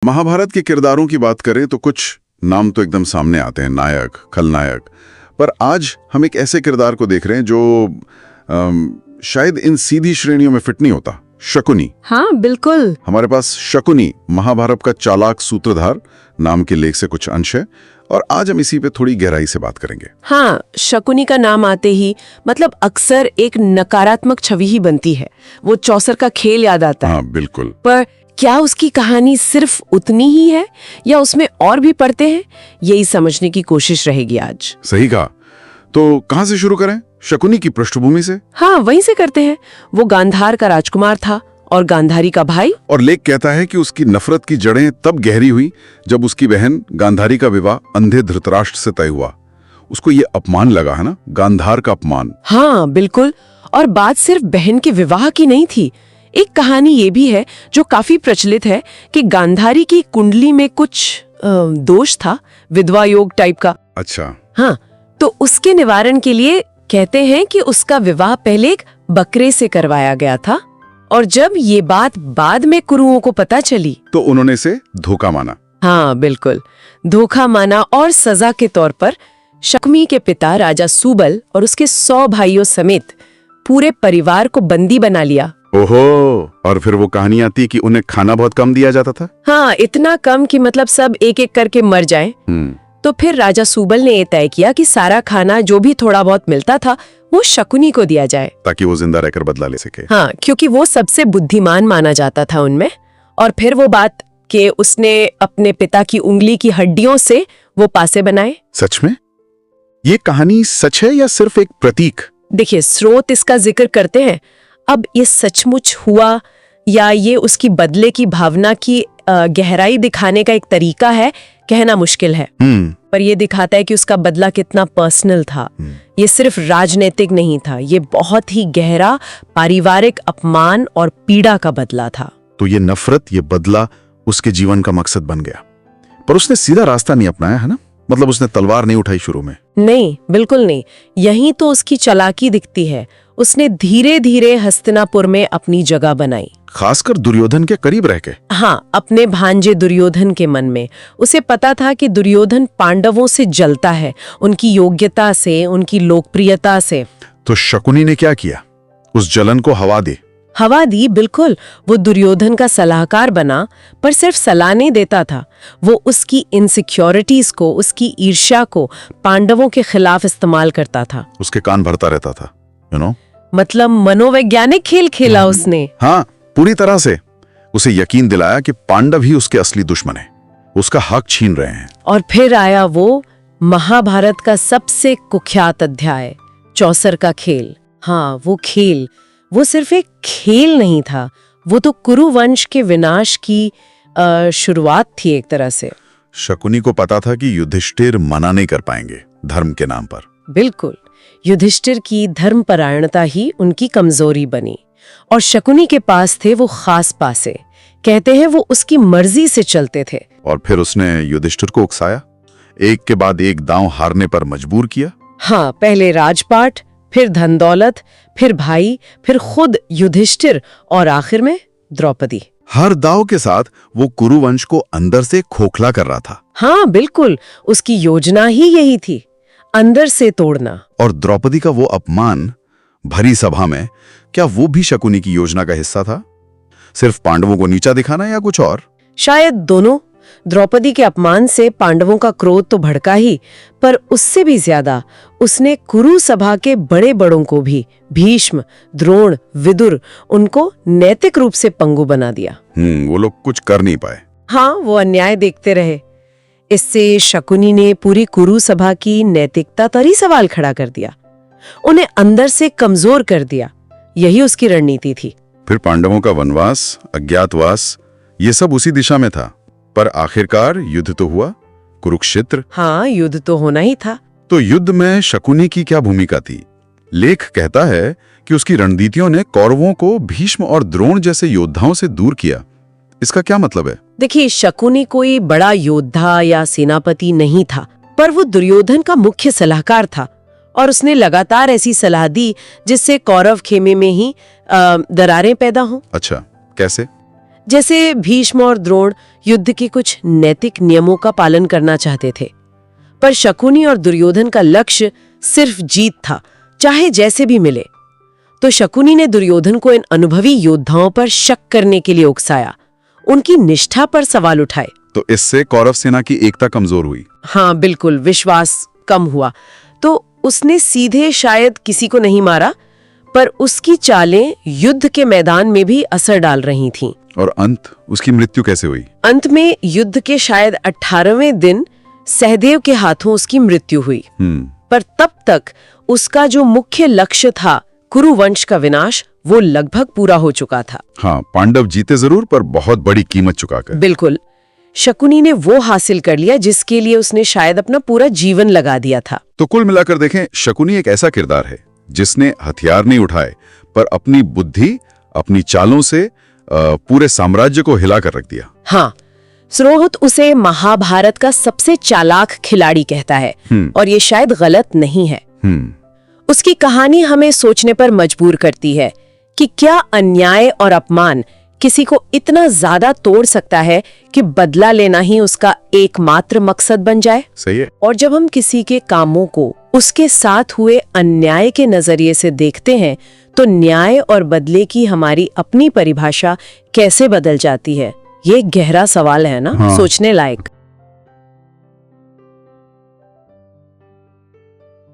महाभारत के किरदारों की बात करें तो कुछ नाम तो एकदम सामने आते हैं, नायक, खलनायक। पर आज हम एक ऐसे किरदार को देख रहे हैं जो शायद इन सीधी श्रेणियों में फिट नहीं होता, शकुनी। हाँ बिल्कुल। हमारे पास शकुनी महाभारत का चालाक सूत्रधार नाम के लेख से कुछ अंश है और आज हम इसी पे थोड़ी गहराई से बात करेंगे। हाँ, शकुनी का नाम आते ही मतलब अक्सर एक नकारात्मक छवि ही बनती है। वो चौसर का खेल याद आता है। हाँ बिल्कुल। पर क्या उसकी कहानी सिर्फ उतनी ही है या उसमें और भी पढ़ते हैं, यही समझने की कोशिश रहेगी आज। सही कहा। तो कहाँ से शुरू करें? शकुनी की पृष्ठभूमि से। हाँ, वहीं से करते हैं। वो गांधार का राजकुमार था और गांधारी का भाई। और लेख कहता है कि उसकी नफरत की जड़ें तब गहरी हुई जब उसकी बहन गांधारी का विवाह अंधे धृतराष्ट्र से तय हुआ। उसको ये अपमान लगा है ना, गांधार का अपमान। हाँ बिल्कुल। और बात सिर्फ बहन के विवाह की नहीं थी। एक कहानी ये भी है जो काफी प्रचलित है कि गांधारी की कुंडली में कुछ दोष था, विधवा योग टाइप का। अच्छा। हाँ, तो उसके निवारण के लिए कहते हैं कि उसका विवाह पहले एक बकरे से करवाया गया था और जब ये बात बाद में कुरुओं को पता चली तो उन्होंने इसे धोखा माना। हाँ बिल्कुल, धोखा माना और सजा के तौर पर शकुनी के पिता राजा सुबल और उसके 100 भाइयों समेत पूरे परिवार को बंदी बना लिया। ओहो, और फिर वो कहानी आती है कि उन्हें खाना बहुत कम दिया जाता था। हाँ, इतना कम कि मतलब सब एक एक करके मर जाएं। तो फिर राजा सुबल ने ये तय किया कि सारा खाना जो भी थोड़ा बहुत मिलता था वो शकुनी को दिया जाए, ताकि वो जिंदा रहकर बदला ले सके। हाँ, क्योंकि वो सबसे बुद्धिमान माना जाता था उनमें। और फिर वो बात कि उसने अपने पिता की उंगली की हड्डियों से वो पासे बनाए। सच में? ये कहानी सच है या सिर्फ एक प्रतीक? देखिए, स्रोत इसका जिक्र करते हैं। अब ये सचमुच हुआ या ये उसकी बदले की भावना की गहराई दिखाने का एक तरीका है, कहना मुश्किल है। पर ये दिखाता है कि उसका बदला कितना पर्सनल था। ये सिर्फ राजनीतिक नहीं था, ये बहुत ही गहरा पारिवारिक अपमान और पीड़ा का बदला था। तो ये नफरत, ये बदला उसके जीवन का मकसद बन गया। पर उसने सीधा रास्ता नहीं अपनाया, है ना? मतलब उसने तलवार नहीं उठाई शुरू में। नहीं, बिल्कुल नहीं। यहीं तो उसकी चालाकी दिखती है। उसने धीरे धीरे हस्तिनापुर में अपनी जगह बनाई, खासकर दुर्योधन के करीब रह के। हाँ, अपने भांजे दुर्योधन के मन में। उसे पता था कि दुर्योधन पांडवों से जलता है, उनकी योग्यता से, उनकी लोकप्रियता से। तो शकुनी ने क्या किया? उस जलन को हवा दी, बिल्कुल। वो दुर्योधन का सलाहकार बना, पर सिर्फ सलाह नहीं देता था। वो उसकी इनसिक्योरिटीज को, उसकी ईर्ष्या को पांडवों के खिलाफ इस्तेमाल करता था। उसके कान भरता रहता था, मतलब मनोवैज्ञानिक खेल खेला उसने। हाँ, पूरी तरह से। उसे यकीन दिलाया कि पांडव ही उसके असली दुश्मन है, उसका हक छीन रहे हैं। और फिर आया वो महाभारत का सबसे कुख्यात अध्याय, चौसर का खेल। हाँ, वो खेल, वो सिर्फ एक खेल नहीं था, वो तो कुरु वंश के विनाश की शुरुआत थी एक तरह से। शकुनी को पता था कि युधिष्ठिर मना नहीं कर पाएंगे धर्म के नाम पर। बिल्कुल, युधिष्ठिर की धर्मपरायणता ही उनकी कमजोरी बनी और शकुनी के पास थे वो खास पासे। कहते हैं वो उसकी मर्जी से चलते थे। और फिर उसने युधिष्ठिर को उकसाया, एक के बाद एक दांव हारने पर मजबूर किया। हाँ, पहले राजपाट, फिर धन दौलत, फिर भाई, फिर खुद युधिष्ठिर और आखिर में द्रौपदी। हर दाव के साथ वो कुरुवंश को अंदर से खोखला कर रहा था। हाँ बिल्कुल, उसकी योजना ही यही थी, अंदर से तोड़ना। और द्रौपदी का वो अपमान भरी सभा में, क्या वो भी शकुनी की योजना का हिस्सा था? सिर्फ पांडवों को नीचा दिखाना या कुछ और? शायद दोनों। द्रौपदी के अपमान से पांडवों का क्रोध तो भड़का ही, पर उससे भी ज्यादा उसने कुरु सभा के बड़े बड़ों को भी, भीष्म, द्रोण, विदुर, उनको नैतिक रूप से पंगु बना दिया। वो लोग कुछ कर नहीं पाए। हाँ, वो अन्याय देखते रहे। इससे शकुनी ने पूरी कुरु सभा की नैतिकता पर ही सवाल खड़ा कर दिया, उन्हें अंदर से कमजोर कर दिया। यही उसकी रणनीति थी। फिर पांडवों का वनवास, अज्ञातवास, ये सब उसी दिशा में था। पर आखिरकार युद्ध तो हुआ, कुरुक्षेत्र। हाँ, युद्ध तो होना ही था। तो युद्ध में शकुनी की क्या भूमिका थी? लेख कहता है कि उसकी रणनीतियों ने कौरवों को भीष्म और द्रोण जैसे योद्धाओं से दूर किया। इसका क्या मतलब है? देखिए, शकुनी कोई बड़ा योद्धा या सेनापति नहीं था, पर वो दुर्योधन का मुख्य सलाहकार था और उसने लगातार ऐसी सलाह दी जिससे कौरव खेमे में ही दरारें पैदा हों। अच्छा, कैसे? जैसे भीष्म और द्रोण युद्ध के कुछ नैतिक नियमों का पालन करना चाहते थे, पर शकुनी और दुर्योधन का लक्ष्य सिर्फ जीत था, चाहे जैसे भी मिले। तो शकुनी ने दुर्योधन को इन अनुभवी योद्धाओं पर शक करने के लिए उकसाया, उनकी निष्ठा पर सवाल उठाए। तो इससे कौरव सेना की एकता कमजोर हुई। हाँ बिल्कुल, विश्वास कम हुआ। तो उसने सीधे शायद किसी को नहीं मारा, पर उसकी चालें युद्ध के मैदान में भी असर डाल रही थीं। और अंत उसकी मृत्यु कैसे हुई? अंत में युद्ध के शायद 18वें दिन सहदेव के हाथों उसकी मृत्यु हुई। पर तब तक उसका जो मुख्य लक्ष्य था, कुरुवंश का विनाश, वो लगभग पूरा हो चुका था। हाँ, पांडव जीते जरूर, पर बहुत बड़ी कीमत चुकाकर। बिल्कुल, शकुनी ने वो हासिल कर लिया जिसके लिए उसने शायद अपना पूरा जीवन लगा दिया था। तो कुल मिलाकर देखें, शकुनी एक ऐसा किरदार है जिसने हथियार नहीं उठाए, पर अपनी बुद्धि, अपनी चालों से पूरे साम्राज्य को हिला कर रख दिया। हाँ, स्रोत उसे महाभारत का सबसे चालाक खिलाड़ी कहता है, और ये शायद गलत नहीं है। उसकी कहानी हमें सोचने पर मजबूर करती है कि क्या अन्याय और अपमान किसी को इतना ज्यादा तोड़ सकता है कि बदला लेना ही उसका एकमात्र मकसद बन जाए। सही है। और जब हम किसी के कामों को उसके साथ हुए अन्याय के नजरिए से देखते हैं, तो न्याय और बदले की हमारी अपनी परिभाषा कैसे बदल जाती है? ये एक गहरा सवाल है ना, सोचने लायक।